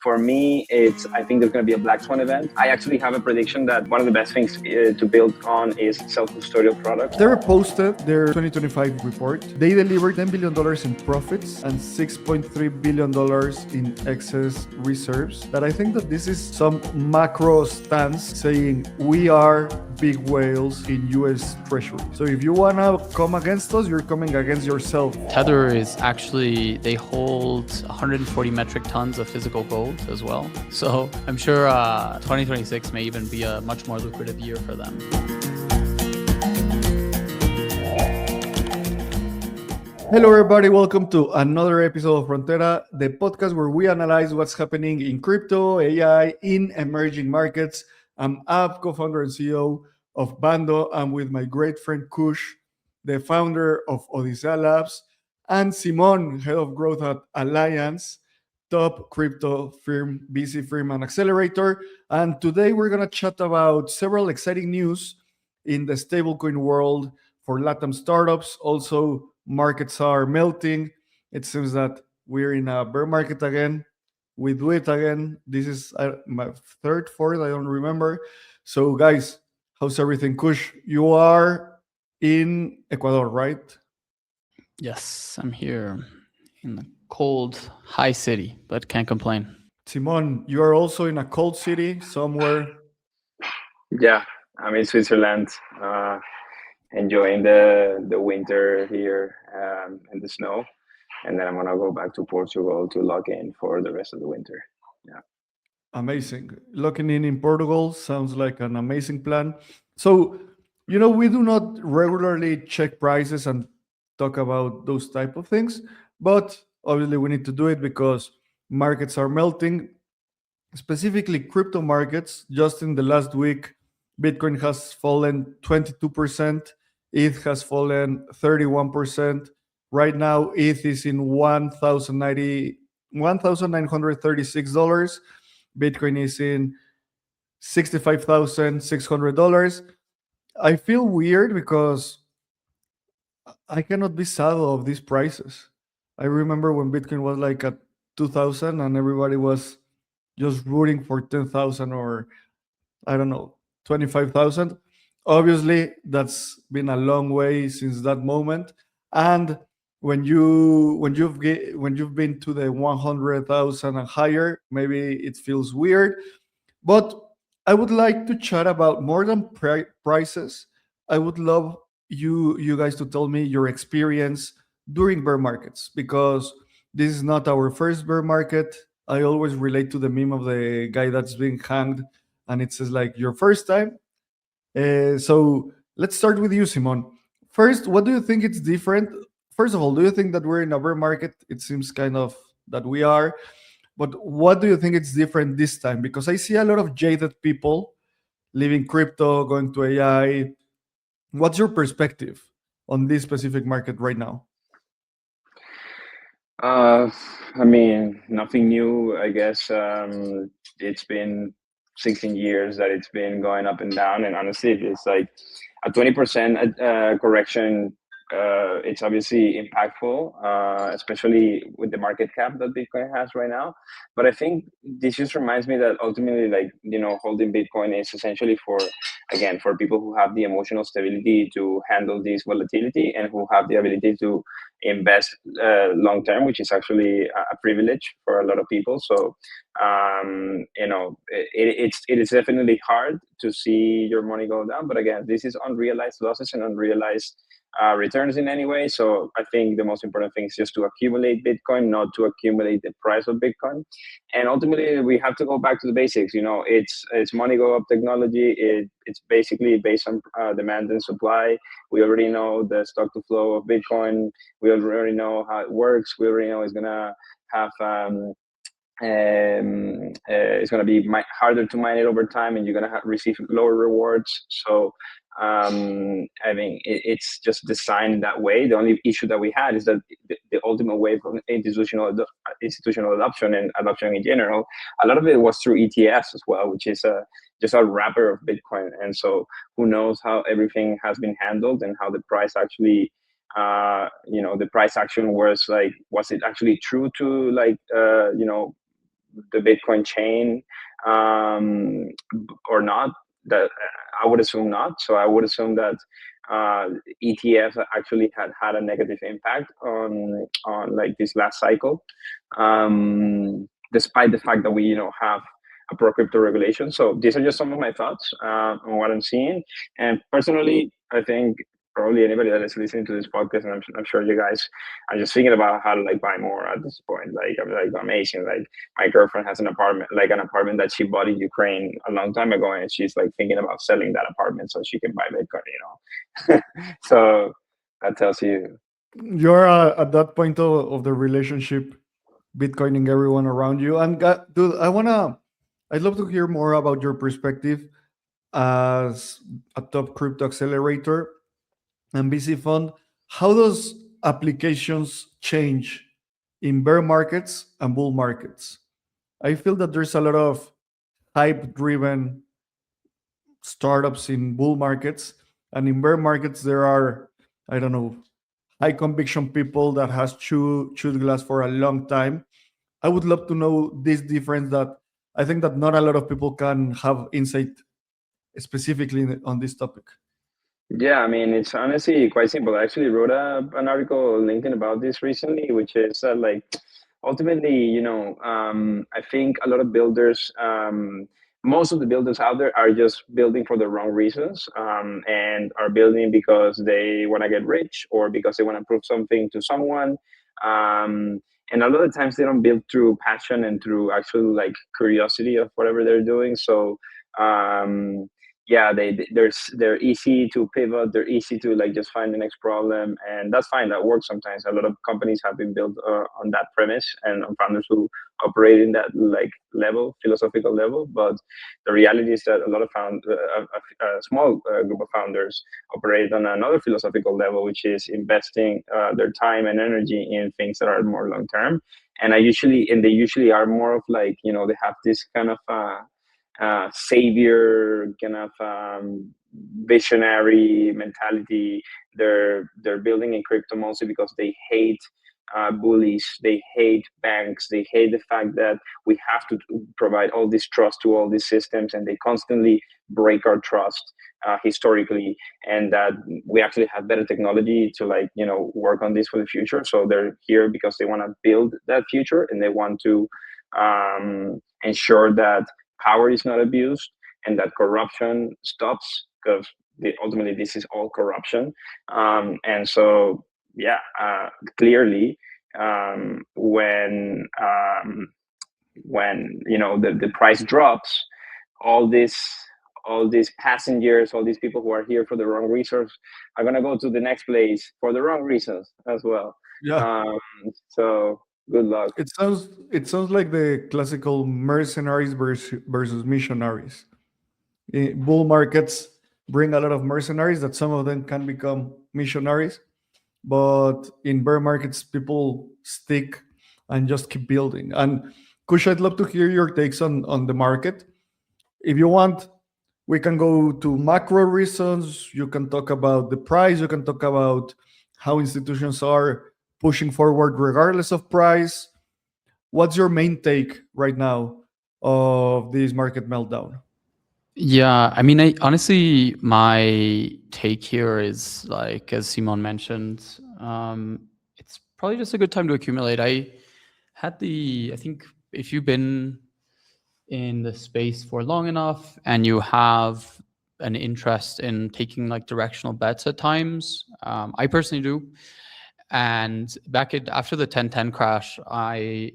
For me, I think there's going to be a Black Swan event. I actually have a prediction that one of the best things to build on is self-custodial products. Tether posted their 2025 report. They delivered $10 billion in profits and $6.3 billion in excess reserves. That I think that this is some macro stance saying we are big whales in US Treasury. So if you want to come against us, you're coming against yourself. Tether is actually, they hold 140 metric tons of physical gold as well. So I'm sure 2026 may even be a much more lucrative year for them. Hello, everybody. Welcome to another episode of Frontera, the podcast where we analyze what's happening in crypto, AI, in emerging markets. I'm Ab, co-founder and CEO of Bando. I'm with my great friend Kush, the founder of Odyssea Labs, and Simon, head of growth at Alliance, top crypto firm, VC firm, and accelerator. And today we're going to chat about several exciting news in the stablecoin world for LATAM startups. Also, markets are melting. It seems that we're in a bear market again. We do it again. This is my third, fourth, I don't remember. So, guys, how's everything? Kush, you are in Ecuador, right? Yes, I'm here in the cold, high city, but can't complain. Simon, you are also in a cold city somewhere. Yeah, I'm in Switzerland, enjoying the winter here and the snow. And then I'm going to go back to Portugal to log in for the rest of the winter. Yeah. Amazing. Locking in Portugal sounds like an amazing plan. So, we do not regularly check prices and talk about those type of things, but obviously we need to do it because markets are melting, specifically crypto markets. Just in the last week, Bitcoin has fallen 22%, ETH has fallen 31%. Right now, ETH is in $1,936. Bitcoin is in $65,600. I feel weird because I cannot be sad of these prices. I remember when Bitcoin was like at 2,000 and everybody was just rooting for 10,000 or I don't know, 25,000. Obviously, that's been a long way since that moment. And when you've been to the 100,000 and higher, maybe it feels weird. But I would like to chat about more than prices. I would love you guys to tell me your experience during bear markets because this is not our first bear market. I always relate to the meme of the guy that's being hanged, and it says like your first time. So let's start with you, Simon. First, what do you think it's different? First of all, do you think that we're in a bear market? It seems kind of that we are. But what do you think it's different this time? Because I see a lot of jaded people leaving crypto, going to AI. What's your perspective on this specific market right now? I mean, nothing new, I guess. It's been 16 years that it's been going up and down. And honestly, it's like a 20% correction. It's obviously impactful, especially with the market cap that Bitcoin has right now. But I think this just reminds me that ultimately, like, holding Bitcoin is essentially for people who have the emotional stability to handle this volatility and who have the ability to invest long term, which is actually a privilege for a lot of people. So, it is definitely hard to see your money go down. But again, this is unrealized losses and unrealized returns in any way. So I think the most important thing is just to accumulate Bitcoin, not to accumulate the price of Bitcoin. And ultimately, we have to go back to the basics. It's money go up technology. It's basically based on demand and supply. We already know the stock to flow of Bitcoin. We already know how it works. We already know it's gonna have it's going to be harder to mine it over time, and you're going to receive lower rewards. So I mean, it's just designed that way. The only issue that we had is that the ultimate wave of institutional adoption and adoption in general, a lot of it was through ETFs as well, which is just a wrapper of Bitcoin. And so who knows how everything has been handled and how the price actually the price action was it actually true to the Bitcoin chain or not. That I would assume not. So I would assume that ETFs actually had a negative impact on like this last cycle, despite the fact that we have a pro crypto regulation. So these are just some of my thoughts on what I'm seeing. And personally, I think probably anybody that is listening to this podcast, and I'm sure you guys are just thinking about how to like buy more at this point. Like I'm like amazing. Like my girlfriend has an apartment that she bought in Ukraine a long time ago, and she's like thinking about selling that apartment so she can buy Bitcoin. So that tells you. You're at that point of the relationship, Bitcoining everyone around you. And dude, I'd love to hear more about your perspective as a top crypto accelerator and VC fund. How does applications change in bear markets and bull markets? I feel that there's a lot of hype driven startups in bull markets, and in bear markets there are, I don't know, high conviction people that has chewed glass for a long time. I would love to know this difference that I think that not a lot of people can have insight specifically on this topic. Yeah, I mean, it's honestly quite simple. I actually wrote an article on LinkedIn about this recently, which is like ultimately, I think a lot of builders, most of the builders out there are just building for the wrong reasons, and are building because they want to get rich or because they want to prove something to someone. And a lot of times they don't build through passion and through actual like curiosity of whatever they're doing. So, yeah, they're easy to pivot. They're easy to like just find the next problem, and that's fine. That works sometimes. A lot of companies have been built on that premise, and on founders who operate in that like level, philosophical level. But the reality is that a lot of a small group of founders operate on another philosophical level, which is investing their time and energy in things that are more long term. And they usually are more of like they have this kind of savior kind of visionary mentality. They're building in crypto mostly because they hate bullies, they hate banks, they hate the fact that we have to provide all this trust to all these systems, and they constantly break our trust historically, and that we actually have better technology to like work on this for the future. So they're here because they want to build that future, and they want to ensure that power is not abused and that corruption stops, because ultimately this is all corruption. And so yeah, clearly when the price drops, all these passengers, all these people who are here for the wrong reasons are going to go to the next place for the wrong reasons as well. Yeah. So good luck. It sounds like the classical mercenaries versus missionaries. Bull markets bring a lot of mercenaries that some of them can become missionaries, but in bear markets people stick and just keep building. And Kush, I'd love to hear your takes on the market. If you want, we can go to macro reasons. You can talk about the price. You can talk about how institutions are pushing forward regardless of price. What's your main take right now of this market meltdown? Yeah, I mean, honestly, my take here is like, as Simon mentioned, it's probably just a good time to accumulate. I think if you've been in the space for long enough and you have an interest in taking like directional bets at times, I personally do. And after the 1010 crash, I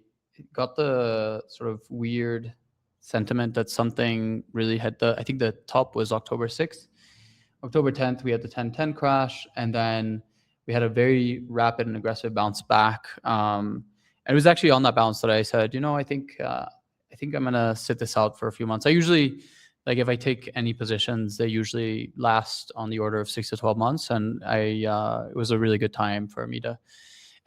got the sort of weird sentiment that something really had I think the top was October 6th. October 10th, we had the 1010 crash, and then we had a very rapid and aggressive bounce back. And it was actually on that bounce that I said, I think I'm gonna sit this out for a few months. I usually, like, if I take any positions, they usually last on the order of 6 to 12 months, and it was a really good time for me to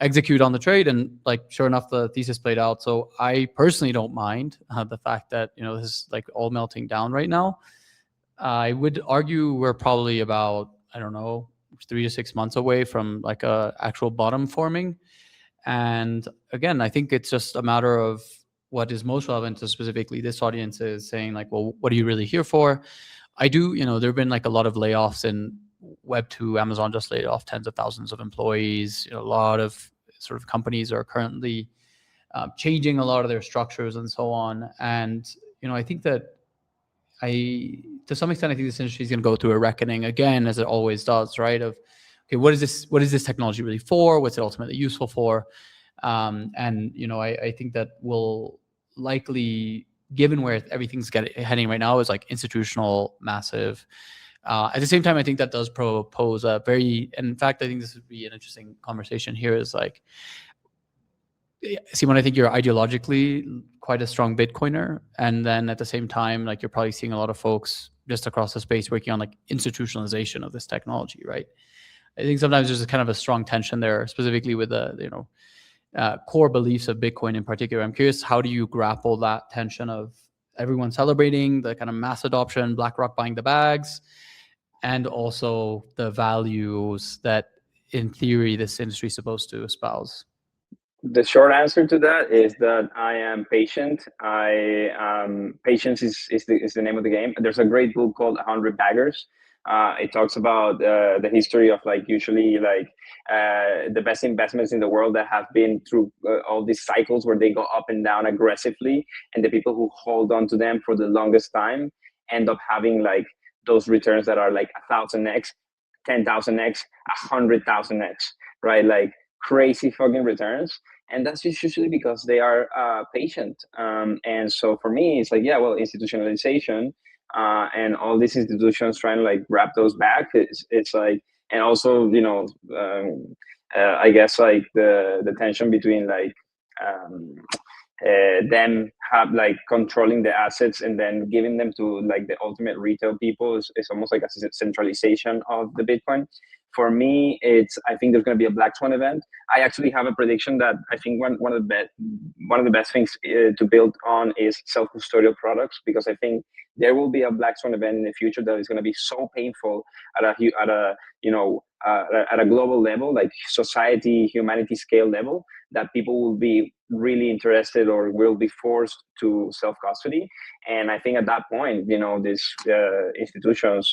execute on the trade, and like sure enough the thesis played out. So I personally don't mind the fact that this is like all melting down right now. I would argue we're probably about, I don't know, 3 to 6 months away from like a actual bottom forming. And again, I think it's just a matter of what is most relevant to specifically this audience is saying like, well, what are you really here for? I do, there have been like a lot of layoffs in Web2. Amazon just laid off tens of thousands of employees. A lot of sort of companies are currently changing a lot of their structures and so on. And, I think that to some extent, I think this industry is going to go through a reckoning again, as it always does, right? Of, okay, what is this technology really for? What's it ultimately useful for? And, I think that will likely, given where everything's heading right now, is like institutional, massive. At the same time, I think that does propose a very, and in fact, I think this would be an interesting conversation here, is like, Simon, I think you're ideologically quite a strong Bitcoiner. And then at the same time, like, you're probably seeing a lot of folks just across the space working on like institutionalization of this technology, right? I think sometimes there's a kind of a strong tension there, specifically with the, core beliefs of Bitcoin in particular. I'm curious, how do you grapple that tension of everyone celebrating the kind of mass adoption, BlackRock buying the bags, and also the values that in theory this industry is supposed to espouse? The short answer to that is that I am patient. Patience is the name of the game. There's a great book called 100 Baggers. It talks about the history of like usually like the best investments in the world that have been through all these cycles where they go up and down aggressively, and the people who hold on to them for the longest time end up having like those returns that are like 1,000x, 10,000x, 100,000x, right? Like crazy fucking returns. And that's just usually because they are patient. And so for me, it's like, yeah, well, institutionalization and all these institutions trying to like grab those back. It's like, and also, I guess like the tension between like them have like controlling the assets and then giving them to like the ultimate retail people is almost like a centralization of the Bitcoin. For me, I think there's going to be a black swan event. I actually have a prediction that I think one of the best things to build on is self-custodial products, because I think there will be a black swan event in the future that is going to be so painful at a global level, like society, humanity scale level, that people will be really interested or will be forced to self-custody. And I think at that point, these institutions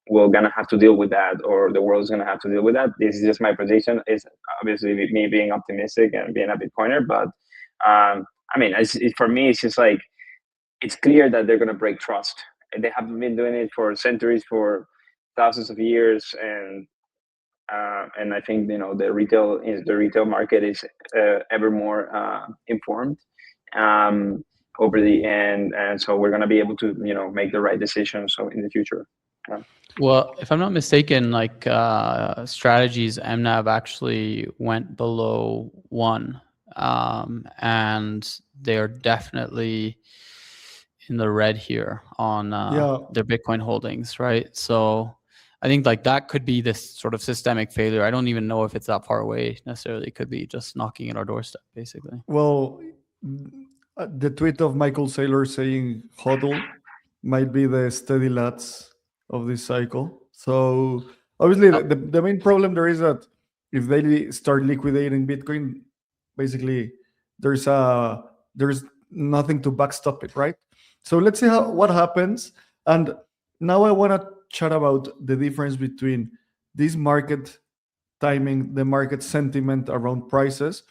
we're gonna have to deal with that, or the world's gonna have to deal with that. This is just my prediction. It's obviously me being optimistic and being a Bitcoiner, but I mean, for me, it's just like it's clear that they're gonna break trust. They have been doing it for centuries, for thousands of years, and I think the retail market is ever more informed over the end, and so we're gonna be able to make the right decisions so in the future. Well, if I'm not mistaken, like Strategies MNAV actually went below 1, and they're definitely in the red here on their Bitcoin holdings, right? So I think like that could be this sort of systemic failure. I don't even know if it's that far away necessarily. It could be just knocking at our doorstep, basically. Well, the tweet of Michael Saylor saying "hodl" might be the steady lads of this cycle. So obviously, the main problem there is that if they start liquidating Bitcoin, basically there's nothing to backstop it, right? So let's see what happens. And now I want to chat about the difference between this market timing, the market sentiment around prices.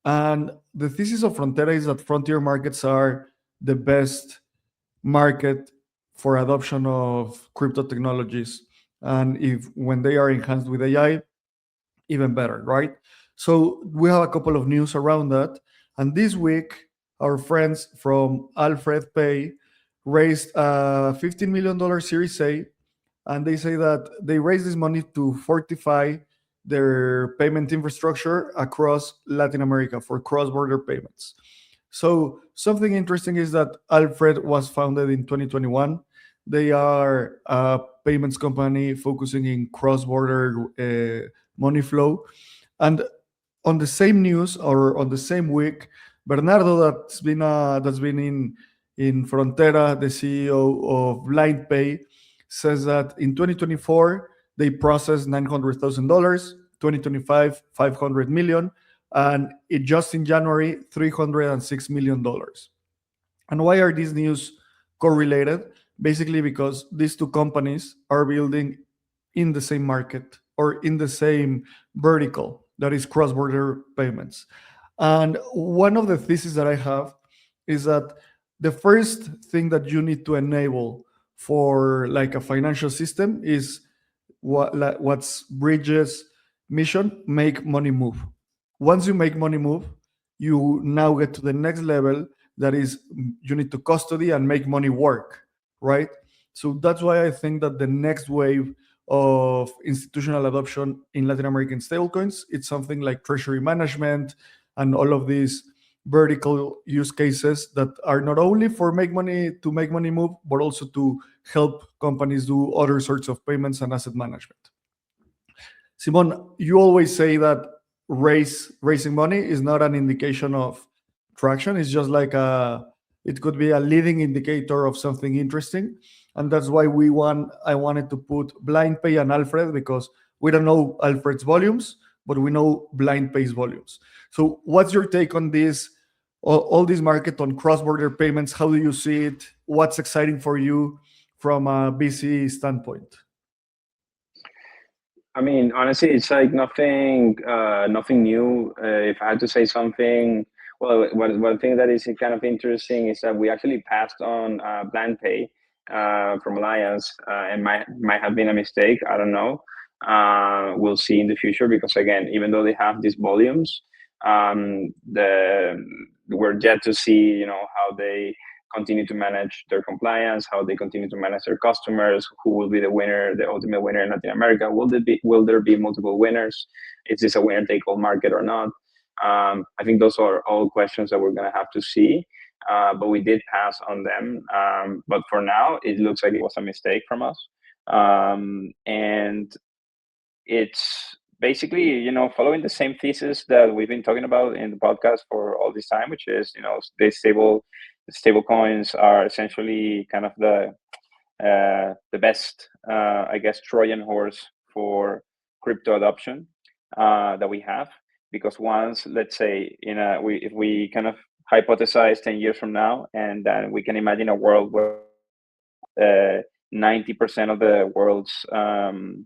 And the thesis of Frontera is that frontier markets are the best market for adoption of crypto technologies. And when they are enhanced with AI, even better, right? So we have a couple of news around that. And this week, our friends from Alfred Pay raised a $15 million Series A. And they say that they raised this money to fortify their payment infrastructure across Latin America for cross-border payments. So something interesting is that Alfred was founded in 2021. They are a payments company focusing in cross-border money flow. And on the same news, or on the same week, Bernardo, that's been in Frontera, the CEO of BlindPay, says that in 2024 they processed $900,000, 2025 $500 million, and it just in January, $306 million. And why are these news correlated? Basically, because these two companies are building in the same market or in the same vertical, that is cross border payments. And one of the theses that I have is that the first thing that you need to enable for like a financial system is what's Bridges' mission: make money move. Once you make money move, you now get to the next level, that is you need to custody and make money work, right? So that's why I think that the next wave of institutional adoption in Latin American stablecoins, it's something like treasury management and all of these vertical use cases that are not only for make money to make money move, but also to help companies do other sorts of payments and asset management. Simon, you always say that raising money is not an indication of traction. It's just like it could be a leading indicator of something interesting. And that's why I wanted to put BlindPay and Alfred, because we don't know Alfred's volumes, but we know BlindPay's volumes. So what's your take on this, all this market on cross-border payments? How do you see it? What's exciting for you from a BC standpoint? I mean, honestly, it's like nothing new. If I had to say something, well, one thing that is kind of interesting is that we actually passed on BlindPay from Alliance, and might have been a mistake. I don't know. We'll see in the future, because again, even though they have these volumes, we're yet to see, how they continue to manage their compliance, how they continue to manage their customers, who will be the winner, the ultimate winner in Latin America. Will there be multiple winners? Is this a winner take all market or not? I think those are all questions that we're going to have to see. But we did pass on them. But for now, it looks like it was a mistake from us. And it's basically, following the same thesis that we've been talking about in the podcast for all this time, which is, the stable coins are essentially kind of the best, I guess, Trojan horse for crypto adoption that we have. Because once, let's say, if we kind of hypothesize 10 years from now, and then we can imagine a world where 90% of the world's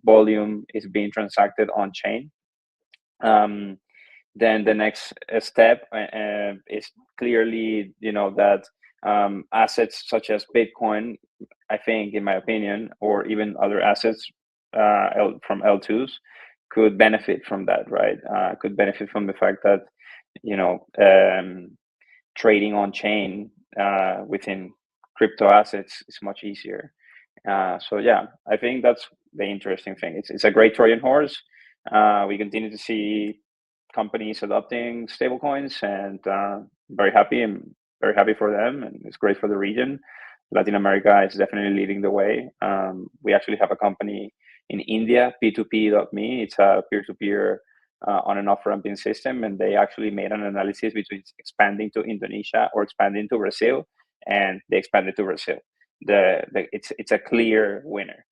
volume is being transacted on chain. Then the next step is clearly, that assets such as Bitcoin, I think, in my opinion, or even other assets from L2s could benefit from that, right? Could benefit from the fact that, trading on chain within crypto assets is much easier. So yeah, I think that's the interesting thing. It's a great Trojan horse. We continue to see companies adopting stablecoins, and very happy for them, and it's great for the region. Latin America is definitely leading the way. We actually have a company in India, P2P.me. It's a peer-to-peer on and off ramping system, and they actually made an analysis between expanding to Indonesia or expanding to Brazil, and they expanded to Brazil. It's a clear winner.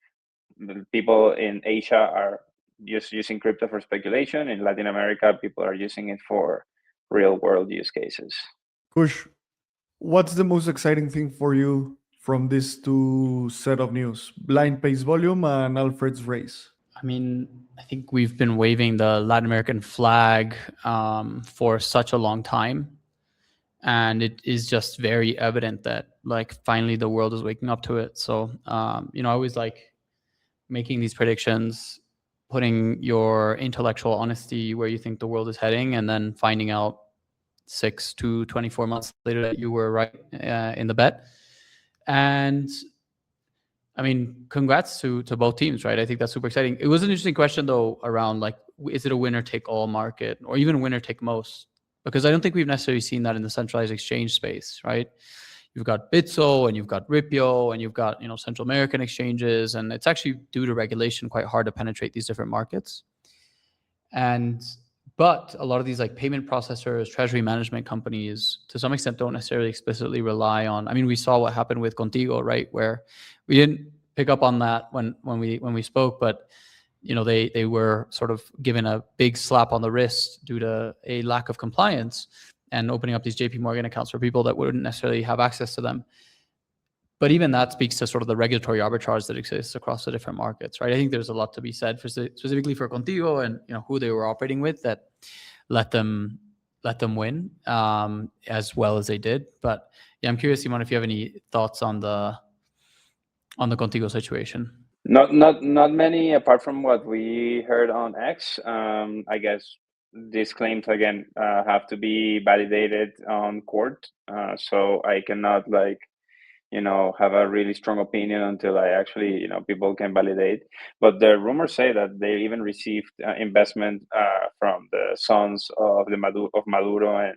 The people in Asia are just using crypto for speculation. In Latin America, people are using it for real world use cases. Kush, what's the most exciting thing for you from these two set of news? BlindPay's volume and Alfred's race. I mean, I think we've been waving the Latin American flag for such a long time. And it is just very evident that, like, finally the world is waking up to it. So, I always like making these predictions, putting your intellectual honesty where you think the world is heading, and then finding out 6 to 24 months later that you were right in the bet. And I mean, congrats to both teams, right? I think that's super exciting. It was an interesting question, though, around like, is it a winner take all market, or even winner take most? Because I don't think we've necessarily seen that in the centralized exchange space, right? You've got Bitso, and you've got Ripio, and you've got, Central American exchanges, and it's actually, due to regulation, quite hard to penetrate these different markets. But a lot of these like payment processors, treasury management companies, to some extent, don't necessarily explicitly rely on. I mean, we saw what happened with Contigo, right? Where we didn't pick up on that when we spoke, but they were sort of given a big slap on the wrist due to a lack of compliance and opening up these JP Morgan accounts for people that wouldn't necessarily have access to them. But even that speaks to sort of the regulatory arbitrage that exists across the different markets, right? I think there's a lot to be said for specifically for Contigo and who they were operating with that let them win as well as they did. But yeah, I'm curious, Simon, if you have any thoughts on the Contigo situation. Not many, apart from what we heard on X. I guess these claims again have to be validated on court. So I cannot have a really strong opinion until I actually people can validate. But the rumors say that they even received investment from the sons of Maduro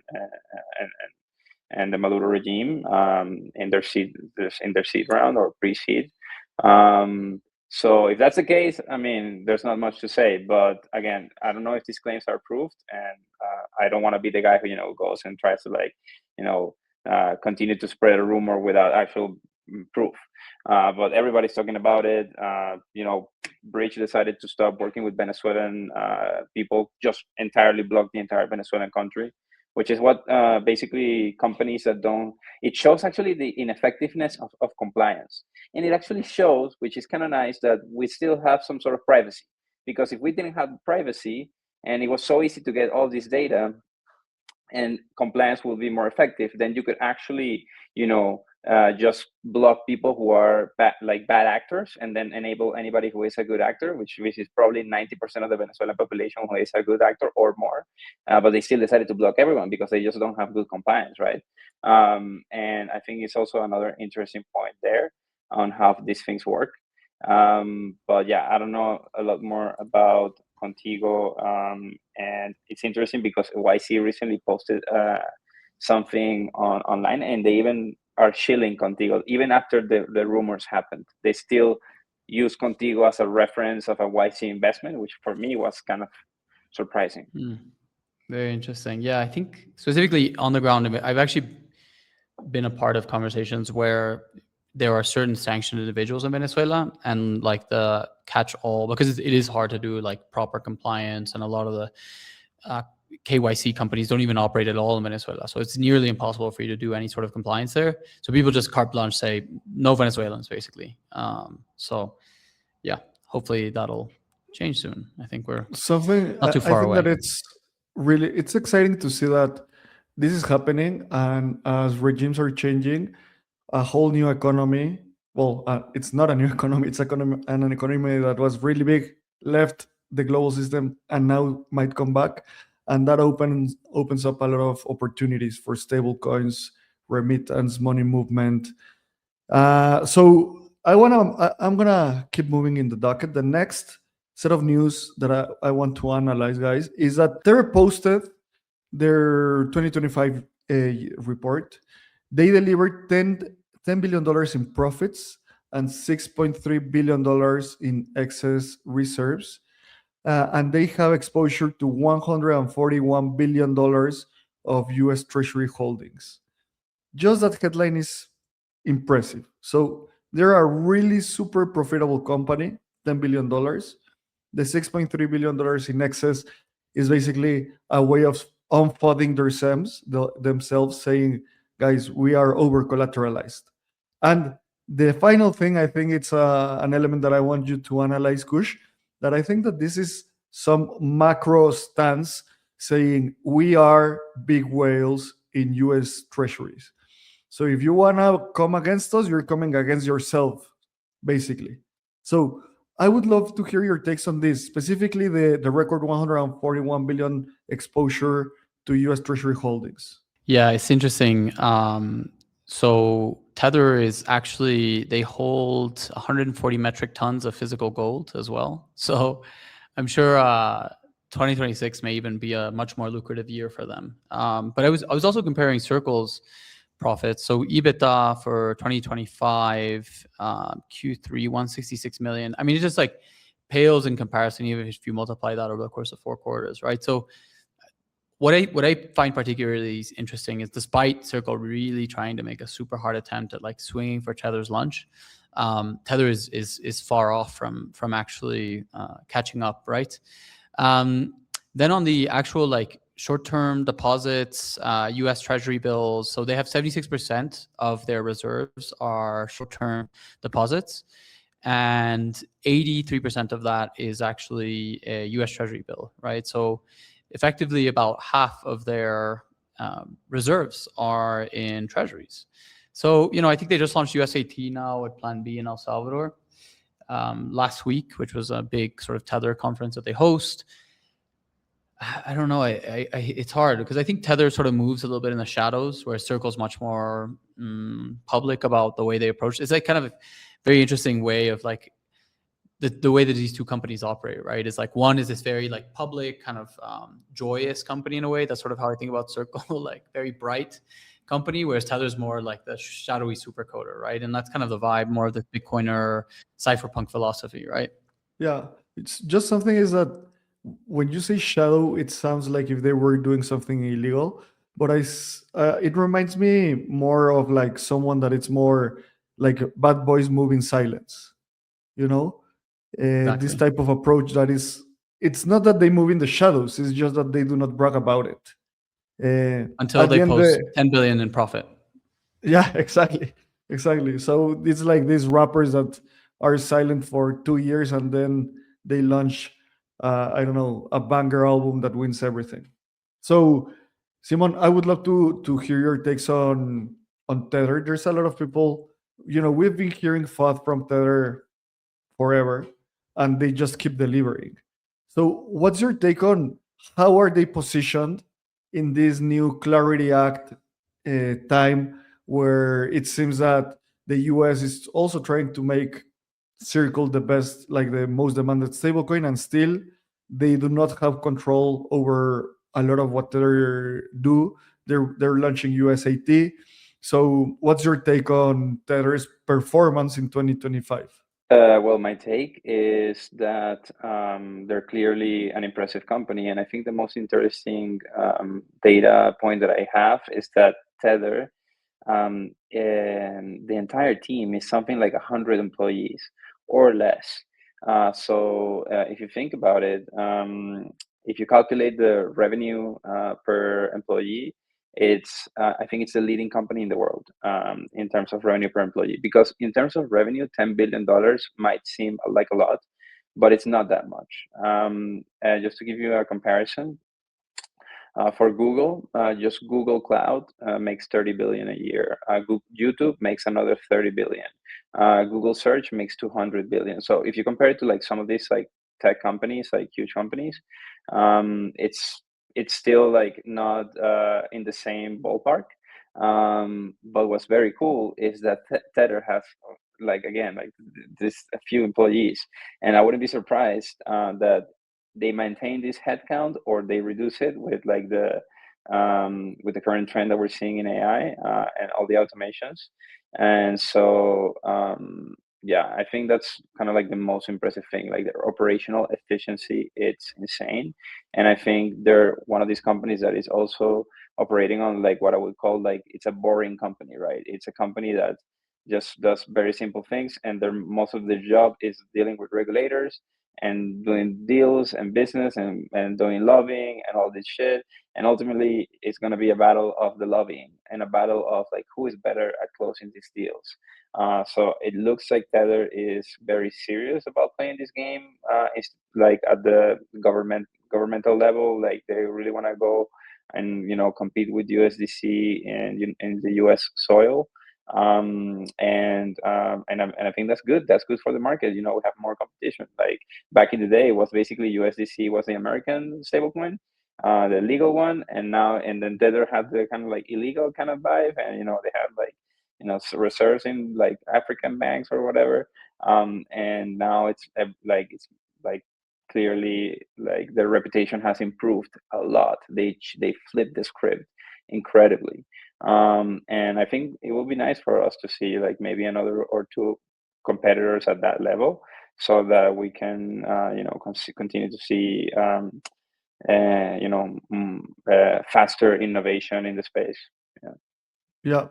and the Maduro regime in their seed round or pre-seed. So if that's the case, I mean, there's not much to say. But again, I don't know if these claims are proved, and I don't want to be the guy who goes and tries to continue to spread a rumor without actual proof. But everybody's talking about it. Bridge decided to stop working with Venezuelan people, just entirely block the entire Venezuelan country, which is what basically companies that don't, it shows actually the ineffectiveness of compliance. And it actually shows, which is kind of nice, that we still have some sort of privacy. Because if we didn't have privacy and it was so easy to get all this data and compliance will be more effective, then you could actually, just block people who are bad actors, and then enable anybody who is a good actor, which is probably 90% of the Venezuelan population who is a good actor or more. But they still decided to block everyone because they just don't have good compliance, right? And I think it's also another interesting point there on how these things work. But yeah, I don't know a lot more about Contigo, and it's interesting because YC recently posted something online, and they even are shilling Contigo even after the rumors happened. They still use Contigo as a reference of a YC investment, which for me was kind of surprising. Very interesting. Yeah, I think specifically on the ground, I've actually been a part of conversations where there are certain sanctioned individuals in Venezuela, and like the catch-all, because it is hard to do like proper compliance, and a lot of the KYC companies don't even operate at all in Venezuela. So it's nearly impossible for you to do any sort of compliance there. So people just carte blanche say no Venezuelans, basically. So yeah, hopefully that'll change soon. I think we're not too far away. That it's exciting to see that this is happening, and as regimes are changing, a whole new economy. Well, it's not a new economy. It's an economy that was really big, left the global system, and now might come back. And that opens up a lot of opportunities for stable coins, remittance, money movement. So I'm gonna keep moving in the docket. The next set of news that I want to analyze, guys, is that Tether posted their 2025 report. They delivered $10 billion in profits and $6.3 billion in excess reserves. And they have exposure to $141 billion of US Treasury holdings. Just that headline is impressive. So they're a really super profitable company, $10 billion. The $6.3 billion in excess is basically a way of unfolding themselves, saying, guys, we are over collateralized. And the final thing, I think it's an element that I want you to analyze, Kush, that I think that this is some macro stance saying we are big whales in US treasuries. So if you want to come against us, you're coming against yourself, basically. So I would love to hear your takes on this, specifically the record 141 billion exposure to US Treasury holdings. Yeah, it's interesting. So Tether is actually, they hold 140 metric tons of physical gold as well. So I'm sure 2026 may even be a much more lucrative year for them. But I was also comparing Circle's profits. So EBITDA for 2025, Q3, 166 million. I mean, it just like pales in comparison, even if you multiply that over the course of 4 quarters, right? So what I find particularly interesting is, despite Circle really trying to make a super hard attempt at like swinging for Tether's lunch, Tether is far off from actually catching up, right? Then on the actual like short-term deposits, U.S. Treasury bills, so they have 76% of their reserves are short-term deposits, and 83% of that is actually a U.S. Treasury bill, right? So effectively about half of their reserves are in treasuries. So, I think they just launched USAT now at Plan B in El Salvador last week, which was a big sort of Tether conference that they host. I don't know. It's hard because I think Tether sort of moves a little bit in the shadows, where Circle's much more public about the way they approach. It's like kind of a very interesting way of like the way that these two companies operate, right? Is like one is this very like public kind of joyous company in a way. That's sort of how I think about Circle, like very bright company, whereas Tether's more like the shadowy supercoder, right? And that's kind of the vibe, more of the Bitcoiner cypherpunk philosophy, right? Yeah, it's just something is that when you say shadow, it sounds like if they were doing something illegal. But it reminds me more of like someone that it's more like bad boys move in silence. You know, this Exactly. type of approach that is. It's not that they move in the shadows. It's just that they do not brag about it. Until At they the end, post 10 billion in profit. yeah, exactly. So it's like these rappers that are silent for 2 years and then they launch, I don't know, a banger album that wins everything. So, Simon, I would love to hear your takes on Tether. There's a lot of people, we've been hearing thought from Tether forever, and they just keep delivering. So, what's your take on how are they positioned in this new Clarity Act time, where it seems that the US is also trying to make Circle the best, like the most demanded stablecoin, and still they do not have control over a lot of what they do. They're launching USAT. So, what's your take on Tether's performance in 2025? Well, my take is that they're clearly an impressive company. And I think the most interesting data point that I have is that Tether, and the entire team is something like 100 employees or less. So if you think about it, if you calculate the revenue per employee, I think it's the leading company in the world in terms of revenue per employee. Because in terms of revenue, $10 billion might seem like a lot, but it's not that much. Just to give you a comparison, for Google, just Google Cloud makes 30 billion a year. YouTube makes another 30 billion. Google Search makes 200 billion. So if you compare it to like some of these like tech companies, like huge companies, it's still like not in the same ballpark. But what's very cool is that Tether has like again like this a few employees, and I wouldn't be surprised that they maintain this headcount or they reduce it with like with the current trend that we're seeing in AI and all the automations. And so yeah, I think that's kind of like the most impressive thing. Like their operational efficiency, it's insane. And I think they're one of these companies that is also operating on like what I would call like it's a boring company, right? It's a company that just does very simple things, and their most of their job is dealing with regulators and doing deals and business and doing lobbying and all this shit. And ultimately, it's going to be a battle of the lobbying and a battle of like who is better at closing these deals. So it looks like Tether is very serious about playing this game. It's like at the governmental level, like they really want to go and compete with USDC and in the US soil. And I think that's good. That's good for the market. We have more competition. Like back in the day, it was basically USDC was the American stablecoin, the legal one, and then Tether had the kind of like illegal kind of vibe, and they had like reserves in like African banks or whatever. And now it's like clearly like their reputation has improved a lot. They flipped the script incredibly. And I think it will be nice for us to see like maybe another or two competitors at that level, so that we can continue to see faster innovation in the space. Yeah.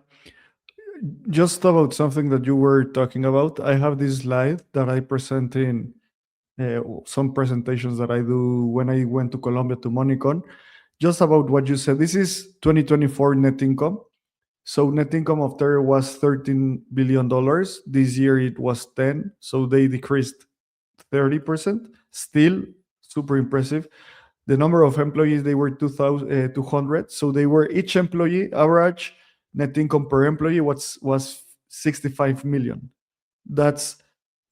Just about something that you were talking about, I have this slide that I present in some presentations that I do when I went to Colombia to MoneyCon. Just about what you said. This is 2024 net income. So net income of Tether was $13 billion. This year it was 10. So they decreased 30%. Still super impressive. The number of employees, they were 2,200. So they were, each employee average net income per employee was 65 million. That's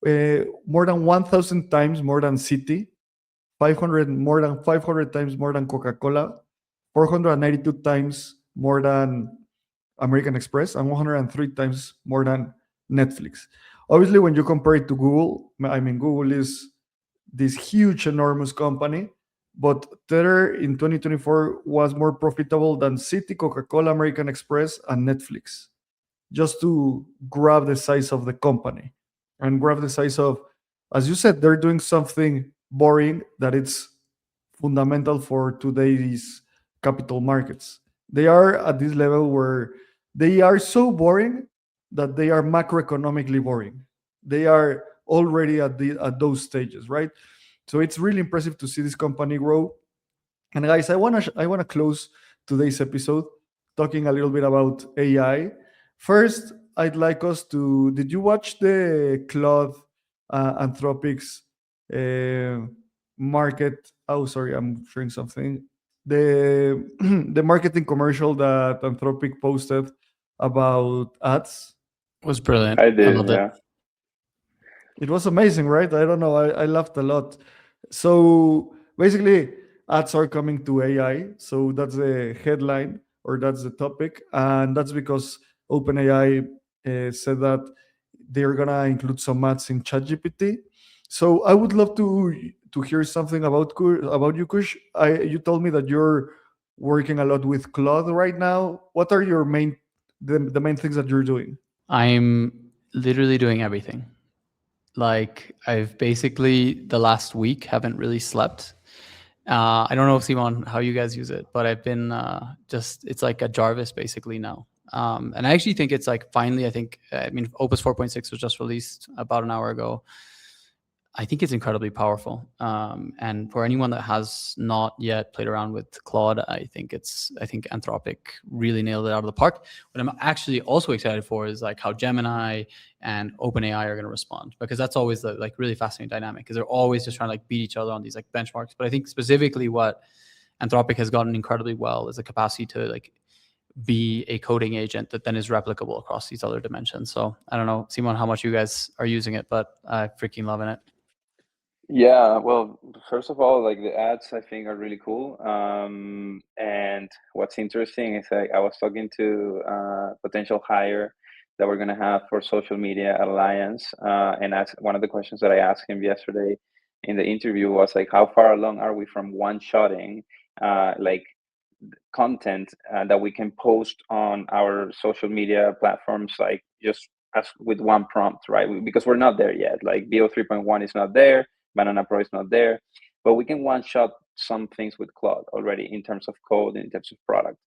more than 1,000 times more than Citi, 500 more than 500 times more than Coca-Cola, 492 times more than American Express, and 103 times more than Netflix. Obviously, when you compare it to Google, I mean, Google is this huge, enormous company, but Tether in 2024 was more profitable than Citi, Coca-Cola, American Express, and Netflix, just to grab the size of the company and grab the size of, as you said, they're doing something boring that it's fundamental for today's capital markets. They are at this level where they are so boring that they are macroeconomically boring. They are already at those stages, right? So it's really impressive to see this company grow. And guys, I wanna close today's episode talking a little bit about AI. First, I'd like us to. Did you watch the Claude Anthropic's uh, market? Oh, sorry, I'm showing something. The the marketing commercial that Anthropic posted about ads. It was brilliant. I I did, loved it. yeah. It was amazing, right? I don't know. I laughed a lot. So basically, ads are coming to AI. So that's the headline or that's the topic. And that's because OpenAI said that they're going to include some ads in ChatGPT. So I would love to hear something about you, Kush. You told me that you're working a lot with Claude right now. What are your the main things that you're doing? I'm literally doing everything. Like I've basically the last week haven't really slept. I don't know, Simon, how you guys use it, but I've been just it's like a Jarvis basically now. And I actually think it's like finally, I mean, Opus 4.6 was just released about an hour ago. I think it's incredibly powerful. And for anyone that has not yet played around with Claude, I think Anthropic really nailed it out of the park. What I'm actually also excited for is like how Gemini and OpenAI are going to respond, because that's always the like really fascinating dynamic, because they're always just trying to like beat each other on these like benchmarks. But I think specifically what Anthropic has gotten incredibly well is the capacity to like be a coding agent that then is replicable across these other dimensions. So I don't know, Simon, how much you guys are using it, but I'm freaking loving it. Yeah, well, first of all, like the ads, I think are really cool. And what's interesting is like I was talking to potential hire that we're gonna have for social media at Alliance, and that's one of the questions that I asked him yesterday in the interview was like, how far along are we from one-shotting, like content that we can post on our social media platforms, like just as with one prompt, right? Because we're not there yet. Like BO 3.1 is not there, Banana Pro is not there, but we can one shot some things with Claude already in terms of code, in terms of product.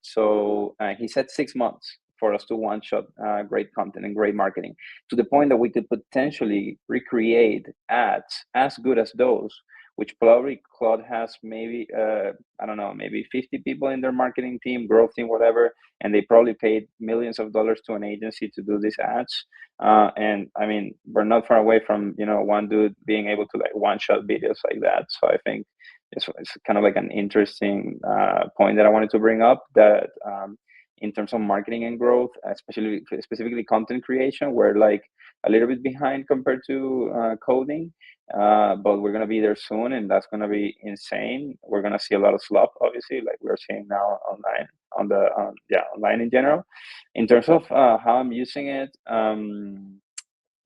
So he said 6 months for us to one shot great content and great marketing, to the point that we could potentially recreate ads as good as those, which probably Claude has maybe, I don't know, maybe 50 people in their marketing team, growth team, whatever, and they probably paid millions of dollars to an agency to do these ads. And I mean, we're not far away from, one dude being able to like one shot videos like that. So I think it's kind of like an interesting point that I wanted to bring up, that in terms of marketing and growth, especially specifically content creation, we're like a little bit behind compared to coding. But we're gonna be there soon, and that's gonna be insane. We're gonna see a lot of slop, obviously, like we're seeing now online, online in general. In terms of how I'm using it,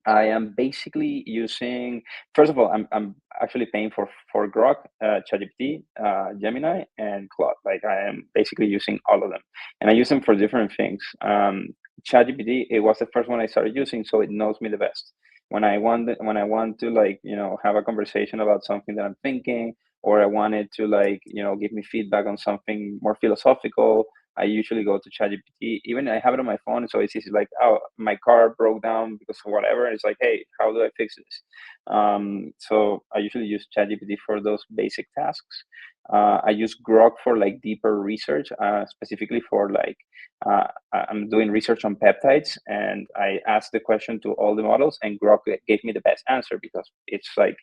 I am basically using. First of all, I'm actually paying for Grok, ChatGPT, Gemini, and Claude. Like I am basically using all of them, and I use them for different things. ChatGPT, it was the first one I started using, so it knows me the best. when I want to like, have a conversation about something that I'm thinking, or I wanted to like, give me feedback on something more philosophical, I usually go to ChatGPT. Even I have it on my phone, so it's easy. Like, oh, my car broke down because of whatever. It's like, hey, how do I fix this? So I usually use ChatGPT for those basic tasks. I use Grok for like deeper research, specifically for like, I'm doing research on peptides, and I asked the question to all the models, and Grok gave me the best answer, because it's like,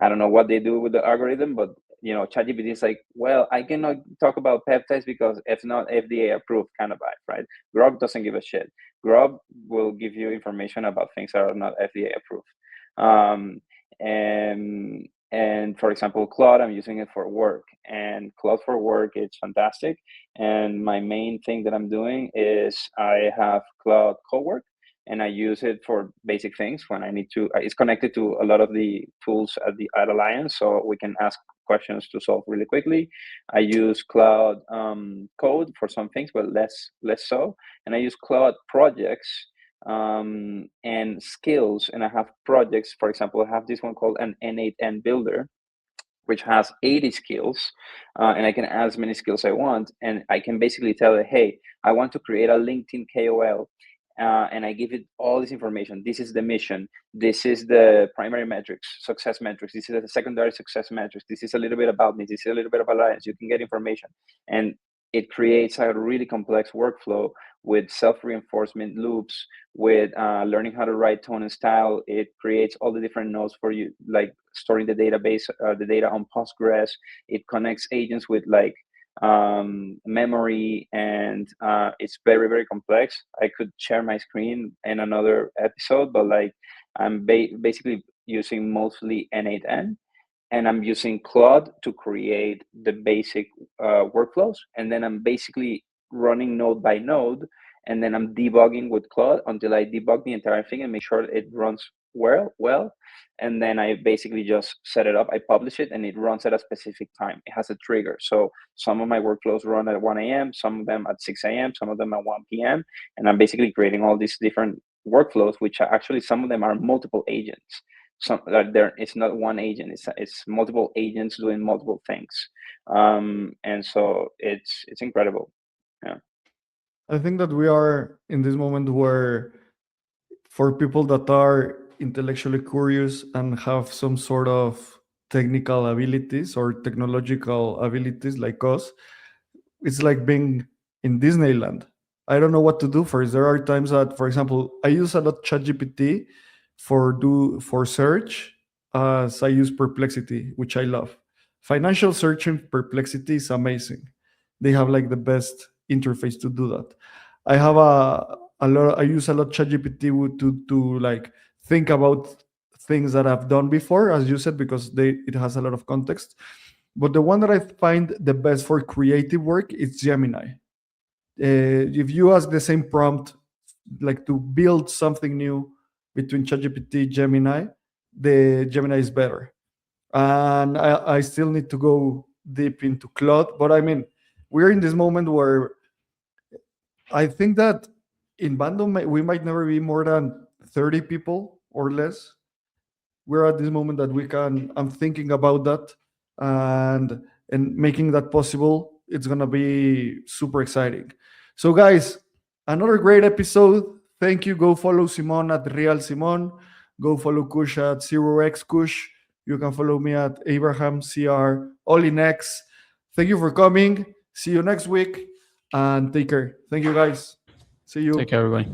I don't know what they do with the algorithm, but ChatGPT is like, well, I cannot talk about peptides because it's not FDA approved cannabis, right? Grok doesn't give a shit. Grok will give you information about things that are not FDA approved. Um, and for example, Claude, I'm using it for work, and Claude for work, it's fantastic. And my main thing that I'm doing is I have Claude Cowork, and I use it for basic things when I need to. It's connected to a lot of the tools at Alliance, so we can ask questions to solve really quickly. I use Cloud Code for some things, but less so. And I use Cloud Projects and skills, and I have projects. For example, I have this one called an N8N Builder, which has 80 skills, and I can add as many skills I want, and I can basically tell it, hey, I want to create a LinkedIn KOL, and I give it all this information. This is the mission. This is the primary metrics, success metrics. This is the secondary success metrics. This is a little bit about me. This is a little bit of Alliance. You can get information. And it creates a really complex workflow with self-reinforcement loops, with learning how to write tone and style. It creates all the different nodes for you, like storing the database, the data on Postgres. It connects agents with like memory, and it's very, very complex. I could share my screen in another episode, but like I'm basically using mostly N8N, and I'm using Claude to create the basic workflows, and then I'm basically running node by node, and then I'm debugging with Claude until I debug the entire thing and make sure it runs well, and then I basically just set it up. I publish it, and it runs at a specific time. It has a trigger, so some of my workflows run at 1 a.m., some of them at 6 a.m., some of them at 1 p.m., and I'm basically creating all these different workflows, which are actually, some of them are multiple agents. Some there, it's not one agent, it's multiple agents doing multiple things, and so it's incredible. Yeah. I think that we are in this moment where, for people that are intellectually curious and have some sort of technical abilities or technological abilities like us, it's like being in Disneyland. I don't know what to do first. There are times that, for example, I use a lot ChatGPT for search, as I use Perplexity, which I love. Financial search in Perplexity is amazing. They have like the best interface to do that. I have a lot. I use a lot ChatGPT to like think about things that I've done before, as you said, because it has a lot of context. But the one that I find the best for creative work is Gemini. If you ask the same prompt, like to build something new between ChatGPT, Gemini, the Gemini is better. And I still need to go deep into Claude. But I mean, we're in this moment where I think that in Bando we might never be more than 30 people or less. We're at this moment that we can. I'm thinking about that, and making that possible. It's gonna be super exciting. So, guys, another great episode. Thank you. Go follow Simon at Real Simon. Go follow Kush at 0x Kush. You can follow me at Abraham CR all in X. Thank you for coming. See you next week, and take care. Thank you, guys. See you. Take care, everybody.